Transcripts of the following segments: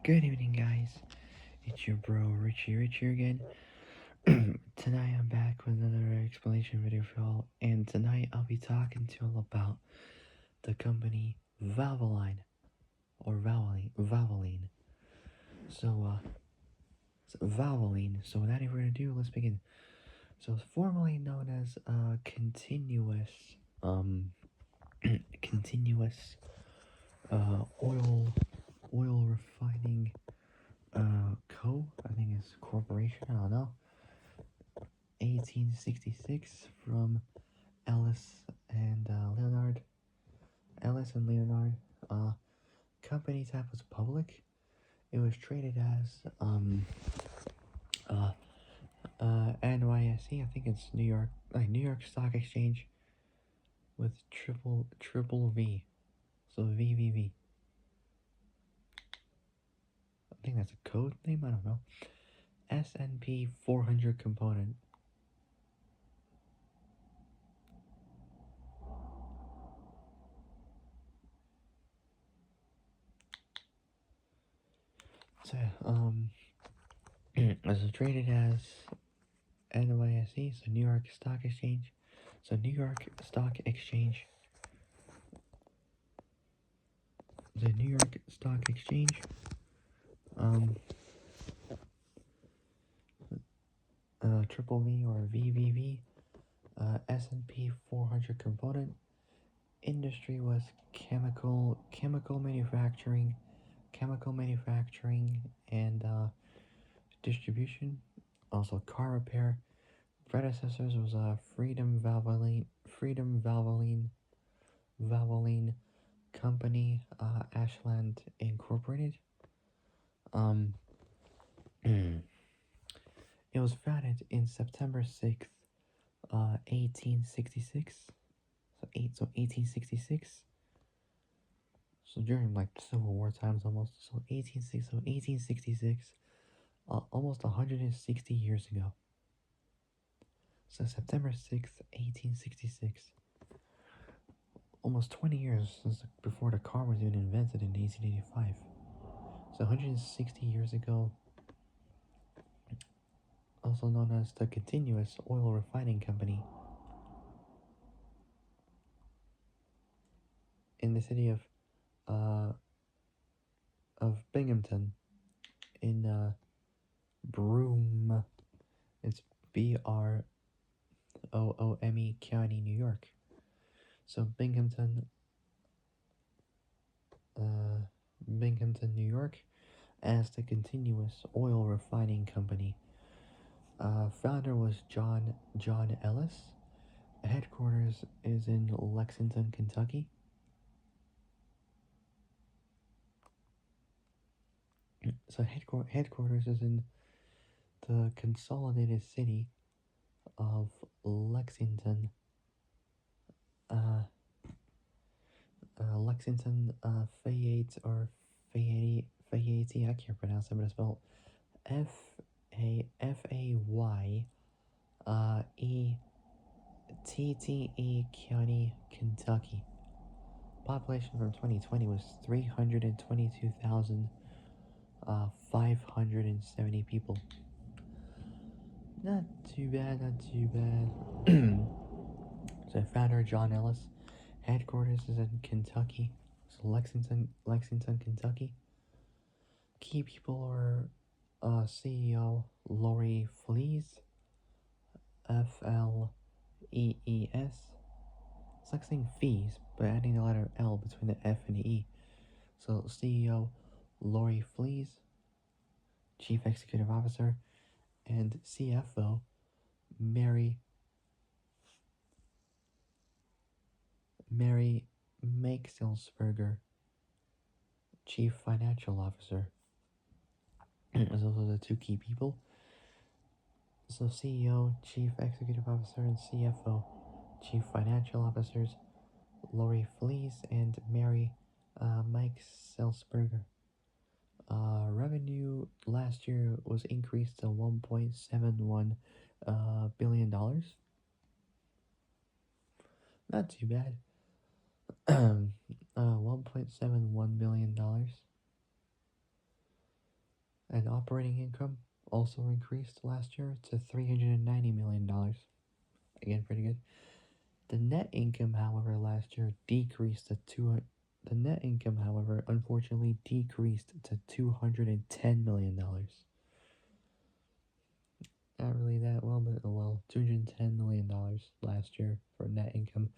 Good evening, guys. It's your bro Richie here again. Tonight I'm back with another explanation video for y'all, and tonight I'll be talking to y'all about the company Valvoline or Valvoline. So Valvoline. So without any further ado, let's begin. So it's formerly known as continuous continuous oil refining I think it's corporation. I don't know. 1866 from Ellis and Leonard. Ellis and Leonard. Company type was public. It was traded as uh, NYSE. I think it's New York, like New York Stock Exchange, with triple V. So VVV. I think that's a code name. I don't know. S&P 400 component. So it's traded as NYSE, so New York Stock Exchange. So New York Stock Exchange. The New York Stock Exchange. Triple V or VVV. S&P 400 component. Industry was chemical manufacturing, and distribution. Also car repair. Predecessors was Valvoline Company, Ashland Incorporated. It was founded in September 6th, 1866. So 1866. So during like Civil War times almost. So 1866. Almost 160 years ago. So September 6th, 1866. Almost 20 years since before the car was even invented in 1885. So 160 years ago, also known as the Continuous Oil Refining Company, in the city of Binghamton, in Broome. It's Broome County, New York. So Binghamton, New York, as the Continuous Oil Refining Company. Founder was John Ellis. Headquarters is in Lexington, Kentucky. So headquarters is in the consolidated city of Lexington. Lexington, Fayette or Fayette. I can't pronounce it, but it's spelled Fayette County, Kentucky. Population from 2020 was 322,570 people. Not too bad. So founder John Ellis. Headquarters is in Kentucky. So Lexington, Kentucky. Key people are CEO Lori Flees, FLEES. It's like saying fees, but adding the letter L between the F and the E. So CEO Lori Flees, Chief Executive Officer, and CFO Mary Makeselsberger, Chief Financial Officer. Those are the two key people. So CEO, Chief Executive Officer, and CFO, Chief Financial Officers, Lori Flees and Mary Makeselsberger. Revenue last year was increased to $1.71 billion. Not too bad. $1.71 billion. And operating income also increased last year to $390 million. Again, pretty good. The net income, however, last year decreased to the net income, however, unfortunately decreased to $210 million. Not really that well, but oh well, $210 million last year for net income.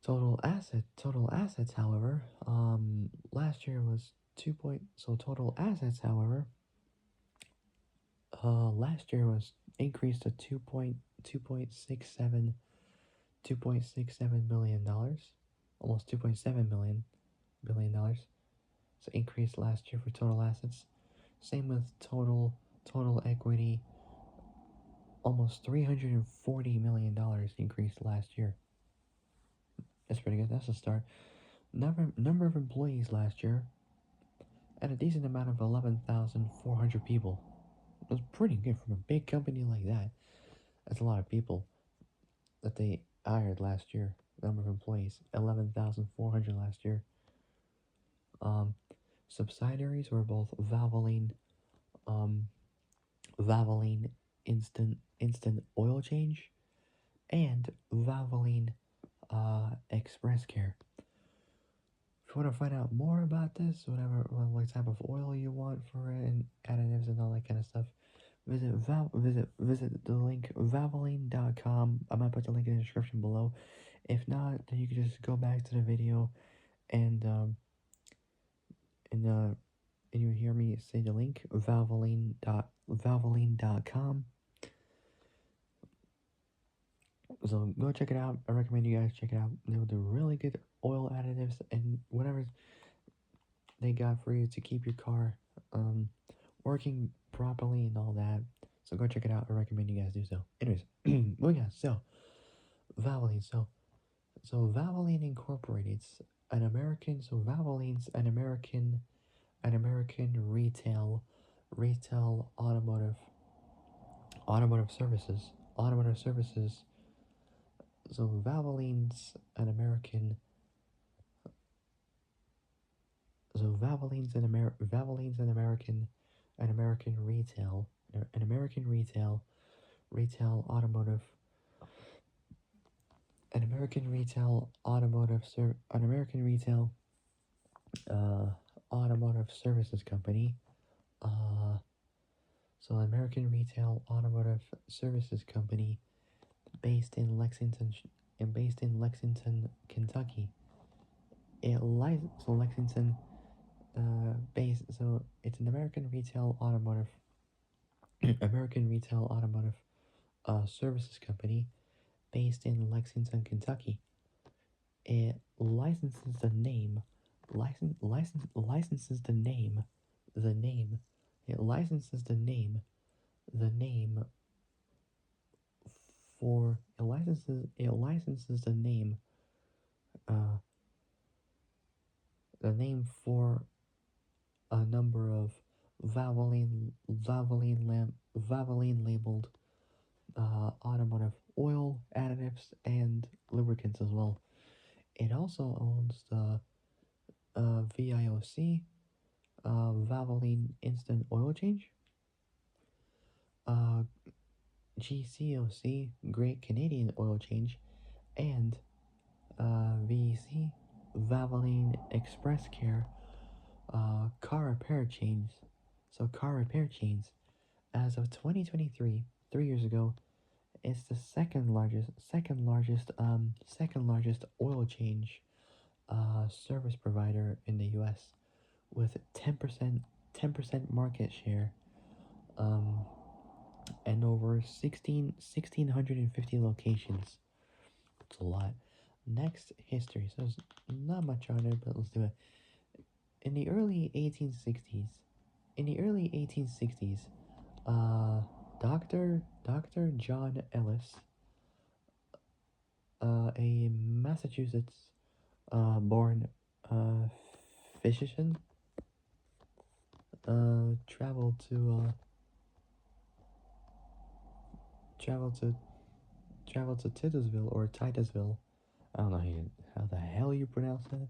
Total assets, however, last year was total assets, however, last year was increased to $2.67 billion, almost $2.7 billion. So increased last year for total assets. Same with total equity, almost $340 million increased last year. That's pretty good. That's a start. Number of employees last year at a decent amount of 11,400 people. It was pretty good from a big company like that. That's a lot of people that they hired last year. Number of employees, 11,400 last year. Subsidiaries were both Valvoline instant oil change, and Valvoline Express Care. If you want to find out more about this, what type of oil you want for it, and additives and all that kind of stuff, visit the link valvoline.com. I might put the link in the description below. If not, then you can just go back to the video and you hear me say the link valvoline.com. So go check it out. I recommend you guys check it out. They're really good oil additives and whatever they got for you to keep your car working properly and all that. So go check it out. I recommend you guys do so. Anyways, Valvoline. So Valvoline Incorporated's an American. So Valvoline's an American retail automotive services. So Valvoline's an American. So Valvoline's an American retail automotive an American retail automotive services company. So American retail automotive services company based in Lexington, Kentucky. Lexington based. So it's an American retail automotive services company based in Lexington, Kentucky. It licenses the name. Licenses the name. It licenses the name. It licenses the name. The name for a number of Valvoline labeled automotive oil additives and lubricants as well. It also owns the VIOC, Valvoline Instant Oil Change, GCOC, Great Canadian Oil Change, and VEC, Valvoline Express Care, car repair chains. So car repair chains, as of 2023, 3 years ago, it's the second largest oil change service provider in the U.S. with 10% market share, and over 1,650 locations. It's a lot. Next, history. So there's not much on it, but let's do it. In the early 1860s, Dr. John Ellis, a Massachusetts born physician, traveled to Titusville or Titusville. I don't know how the hell you pronounce that.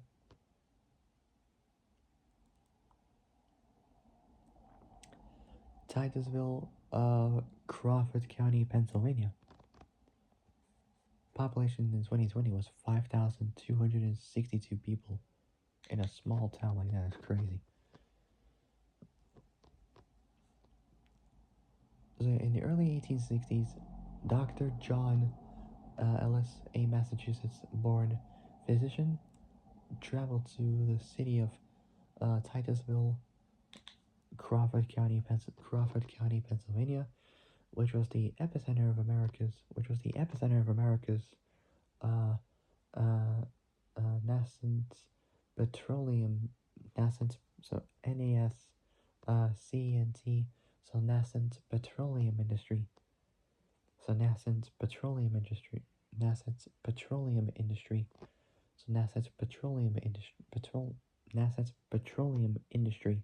Titusville, Crawford County, Pennsylvania. Population in 2020 was 5,262 people. In a small town like that is crazy. So in the early 1860s, Dr. John Ellis, a Massachusetts-born physician, traveled to the city of Titusville, Crawford County, Pennsylvania, which was the epicenter of America's uh, uh, nascent petroleum, nascent, so NASCENT, so nascent petroleum industry, so nascent petroleum industry, nascent petroleum industry, so nascent petroleum industry, nascent petroleum industry.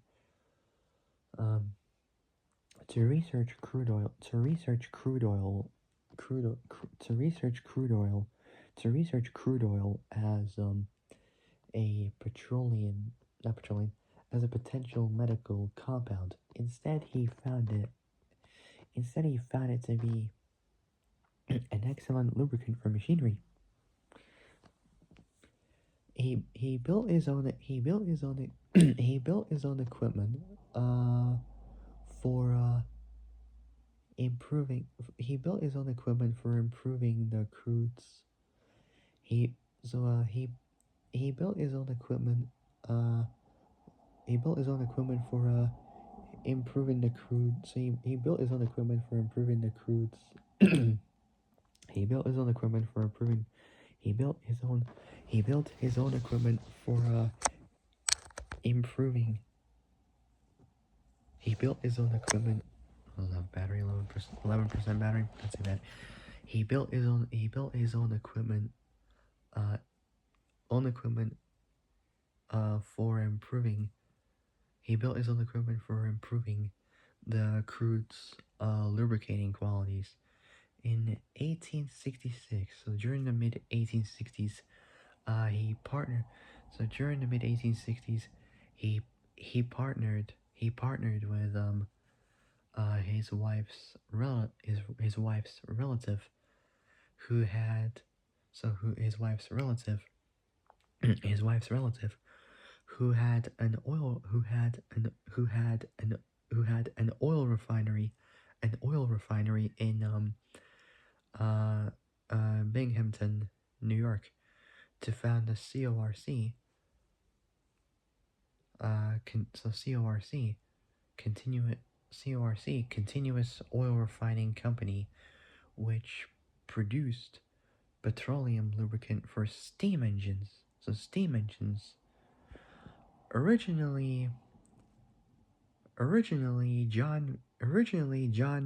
To research crude oil, to research crude oil, to research crude oil, to research crude oil as a petroleum, not petroleum, as a potential medical compound. Instead, he found it. Instead, he found it to be an excellent lubricant for machinery. He built his own. He built his own. He built his own equipment. For improving. He built his own equipment for improving the crudes. He so he built his own equipment. Uh, he built his own equipment for improving the crude. So he built his own equipment for improving the crudes. He built his own equipment for improving. He built his own. He built his own equipment for improving. He built his own equipment. Hold on, battery 11% battery. Not too bad. He built his own. He built his own equipment. Uh, own equipment. For improving. He built his own equipment for improving the crude's lubricating qualities. In 1866, so during the mid 1860s, he partnered. So during the mid 1860s, he partnered with his wife's relative, who had so who his wife's relative his wife's relative who had an oil who had an oil refinery in Binghamton, New York, to found the CORC. CORC, Continuous Oil Refining Company, which produced petroleum lubricant for steam engines. So steam engines. Originally John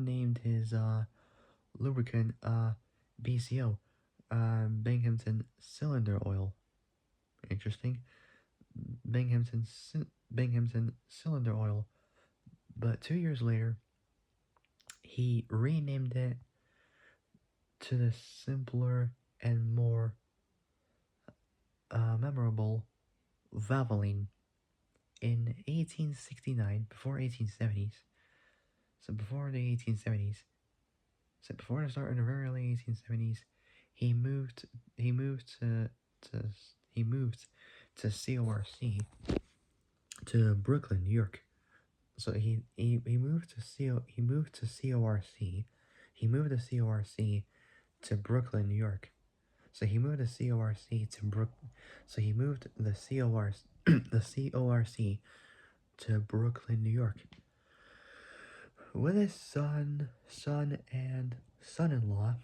named his lubricant BCO, Binghamton Cylinder Oil. Interesting. Binghamton Cylinder Oil. But 2 years later, he renamed it to the simpler and more memorable Valvoline. In 1869, before 1870s, so before the 1870s, so before the start of the very early 1870s, he moved to CORC, to Brooklyn, New York. So he moved to CORC. He moved to CORC to Brooklyn, New York. So he moved the CORC to So he moved the CORC to Brooklyn, New York, with his son and son-in-law.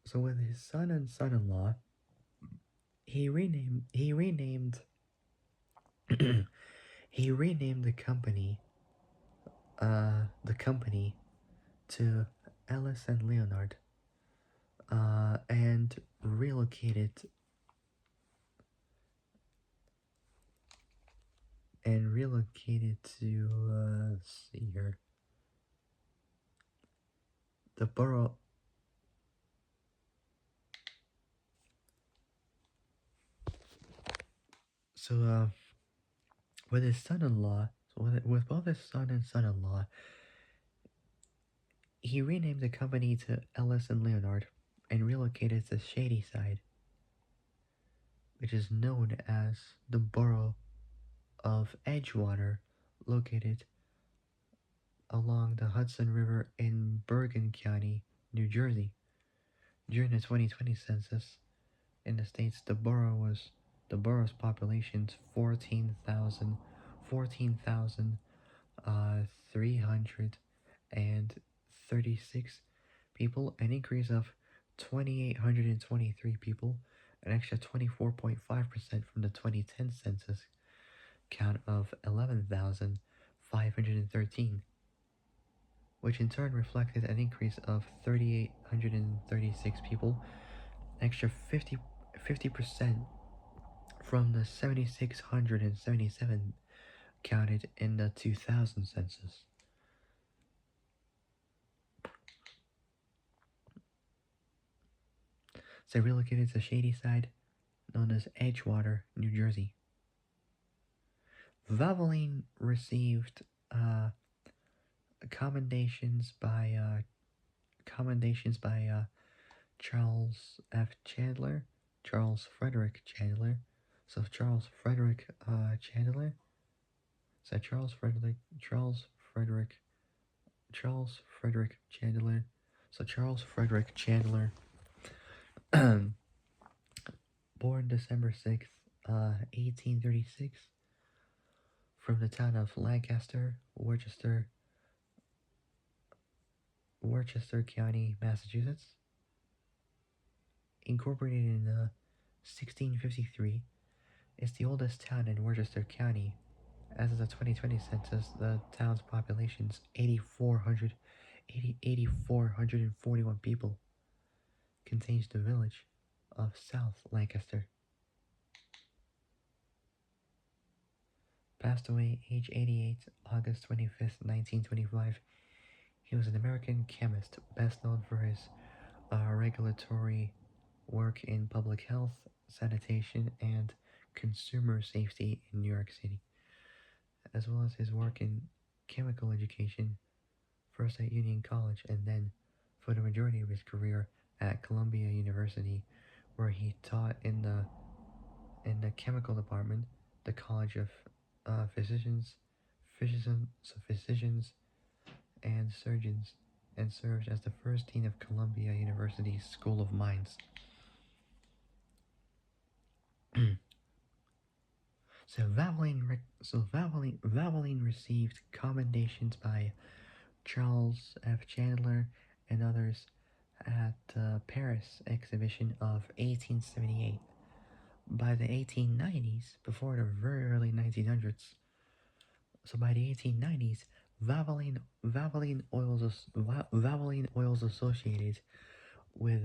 So with his son and son-in-law, he renamed he renamed the company to Ellis and Leonard, and relocated to let's see here, the borough. So with his son-in-law, with both his son and son-in-law, he renamed the company to Ellis and Leonard and relocated to Shadyside, which is known as the borough of Edgewater, located along the Hudson River in Bergen County, New Jersey. During the 2020 census in the states, the borough's population 336 people, an increase of 2,823 people, an extra 24.5% from the 2010 census count of 11,513, which in turn reflected an increase of 3,836 people, an extra 50% from the 7,677 counted in the 2000 census. So relocated to Shadyside, known as Edgewater, New Jersey. Valvoline received commendations by Charles F. Chandler, Charles Frederick Chandler. So Charles Frederick Chandler. So Charles Frederick Chandler. So Charles Frederick Chandler, born December 6th, 1836, from the town of Lancaster, Worcester County, Massachusetts. Incorporated in 1653, is the oldest town in Worcester County. As of the 2020 census, the town's population is 8,441 people. Contains the village of South Lancaster. Passed away age 88, August 25th, 1925. He was an American chemist, best known for his regulatory work in public health, sanitation, and consumer safety in New York City, as well as his work in chemical education, first at Union College and then for the majority of his career at Columbia University, where he taught in the chemical department, the College of Physicians and Surgeons, and served as the first dean of Columbia University's School of Mines. Valvoline received commendations by Charles F. Chandler and others at the Paris exhibition of 1878. By the 1890s, before the very early 1900s, so by the 1890s, Valvoline Oils Associated with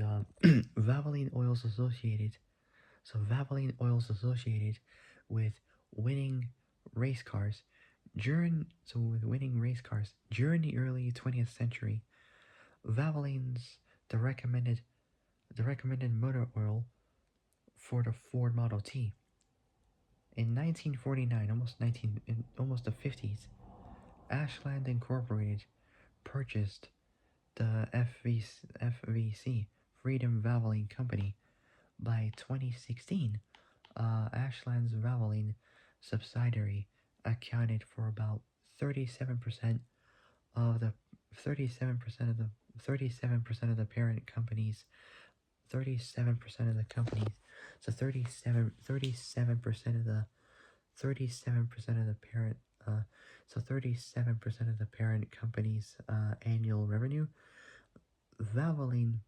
Valvoline Oils Associated. So Valvoline Oils Associated with winning race cars during the early 20th century. Valvoline's the recommended motor oil for the Ford Model T. In 1949, almost the 50s, Ashland Incorporated purchased the FVC, Freedom Valvoline Company. By 2016, Ashland's Valvoline subsidiary accounted for about 37% of the 37% of the parent companies. 37% of the companies. So 37% of the 37% of the parent. So 37% of the parent company's annual revenue. Valvoline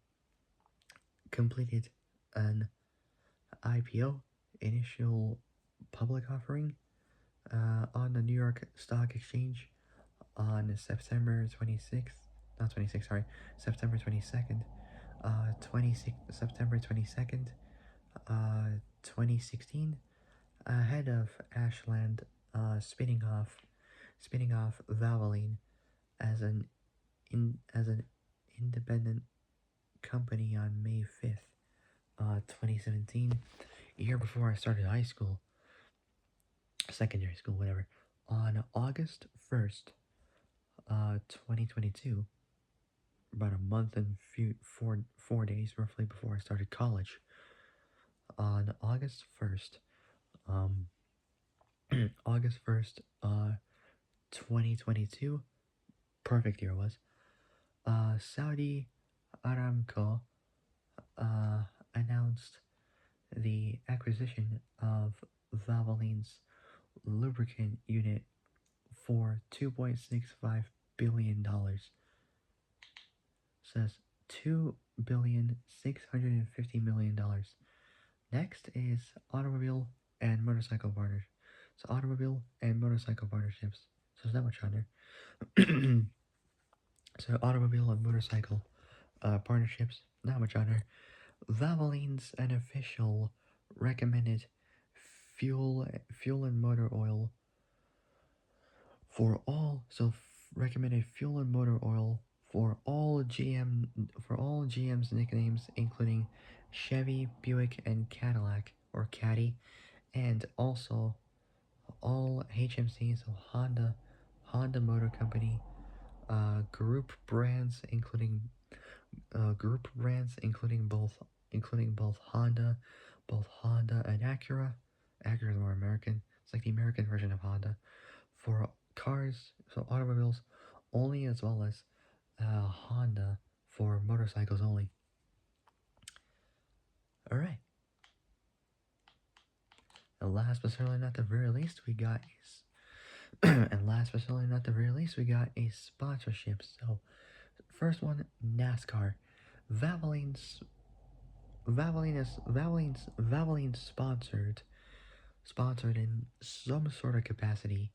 completed an IPO, initial public offering, on the New York Stock Exchange on September 22nd, 2016, ahead of Ashland spinning off Valvoline as an independent company on May 5th, 2017, a year before I started high school. secondary school, whatever. On August 1st, 2022, about a month and 4 days roughly before I started college, on August 1st, um, August 1st, 2022, perfect year was, Saudi Aramco, announced the acquisition of Valvoline's lubricant unit for $2.65 billion. Says $2,650,000,000. Next is automobile and motorcycle partners. So automobile and motorcycle partnerships. So it's not much on there. So automobile and motorcycle partnerships. Not much on there. Valvoline's an official recommended fuel and motor oil for all. So recommended fuel and motor oil for all GM's nicknames, including Chevy, Buick, and Cadillac or Caddy, and also all HMCs, so Honda Motor Company, group brands including both Honda and Acura. Acura is more American. It's like the American version of Honda for cars, so automobiles only, as well as Honda for motorcycles only. All right. And last but certainly not the very least, we got a sponsorship. So first one, NASCAR. Valvoline's Valvoline sponsored in some sort of capacity